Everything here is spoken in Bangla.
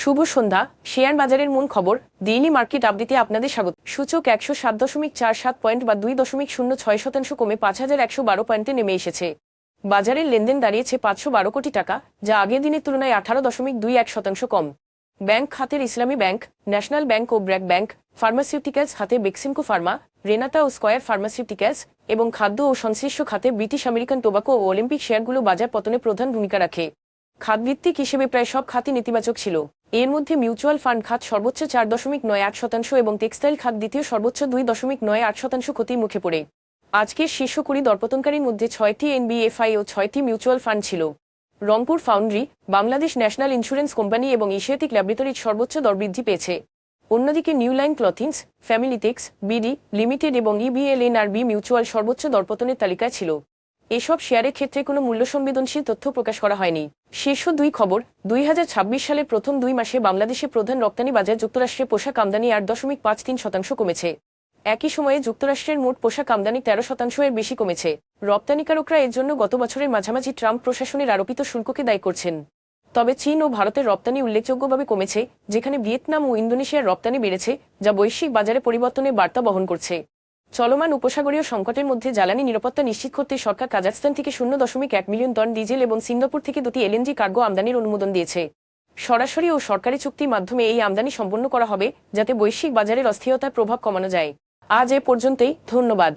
শুভ সন্ধ্যা। শেয়ার বাজারের মূল খবর ডেইলি মার্কেট আপডেটে আপনাদের স্বাগত। সূচক 107.47 পয়েন্ট বা 2.06% কমে 5112 পয়েন্টে নেমে এসেছে। বাজারের লেনদেন দাঁড়িয়েছে 512 কোটি টাকা, যা আগের দিনের তুলনায় 18.21% কম। ব্যাংক খাতের ইসলামী ব্যাংক, ন্যাশনাল ব্যাংক ও ব্র্যাক ব্যাংক, ফার্মাসিউটিক্যালস খাতে বেক্সিমকো ফার্মা, রেনাতা ও স্কয়ার ফার্মাসিউটিক্যালস এবং খাদ্য ও সংশ্লিষ্ট খাতে ব্রিটিশ আমেরিকান টোবাকো ও অলিম্পিক শেয়ারগুলো বাজার পতনে প্রধান ভূমিকা রাখে। খাতভিত্তিক হিসেবে প্রায় সব খাতই নেতিবাচক ছিল। এর মধ্যে মিউচুয়াল ফান্ড খাত সর্বোচ্চ 4.98% এবং টেক্সটাইল খাত দ্বিতীয় সর্বোচ্চ 2.98% ক্ষতির মুখে পড়ে। আজকের শীর্ষ 20 দরপতনকারীর মধ্যে 6টি এনবিএফআই ও 6টি মিউচুয়াল ফান্ড ছিল। Rangpur foundry, Bangladesh national insurance company এবং এশিয়াটিক ল্যাবরেটরির সর্বোচ্চ দর বৃদ্ধি পেয়েছে। অন্যদিকে new line ক্লথিংস, Familytex, BD limited এবং ইবিএলএনআরবি মিউচুয়াল সর্বোচ্চ দরপতনের তালিকায় ছিল। এসব শেয়ারের ক্ষেত্রে কোনো মূল্য সংবেদনশীল তথ্য প্রকাশ করা হয়নি। শীর্ষ 2 খবর 2026 সালের প্রথম 2 মাসে বাংলাদেশে প্রধান রপ্তানি বাজার যুক্তরাষ্ট্রে পোশাক আমদানি 8.53% কমেছে। একই সময়ে যুক্তরাষ্ট্রের মোট পোশাক আমদানি 13% বেশি কমেছে। রপ্তানিকারকরা এর জন্য গত বছরের মাঝামাঝি ট্রাম্প প্রশাসনের আরোপিত শুল্ককে দায়ী করছেন। তবে চীন ও ভারতের রপ্তানি উল্লেখযোগ্যভাবে কমেছে, যেখানে ভিয়েতনাম ও ইন্দোনেশিয়ার রপ্তানি বেড়েছে, যা বৈশ্বিক বাজারে পরিবর্তনের বার্তা বহন করছে। চলমান উপসাগরীয় সংকটের মধ্যে জ্বালানি নিরাপত্তা নিশ্চিত করতে সরকার কাজাখস্তান থেকে 0.1 মিলিয়ন টন ডিজেল এবং সিঙ্গাপুর থেকে 2টি এলএনজি কার্গো আমদানির অনুমোদন দিয়েছে। সরাসরি ও সরকারি চুক্তির মাধ্যমে এই আমদানি সম্পন্ন করা হবে, যাতে বৈশ্বিক বাজারের অস্থিরতার প্রভাব কমানো যায়। আজ এ পর্যন্তই, ধন্যবাদ।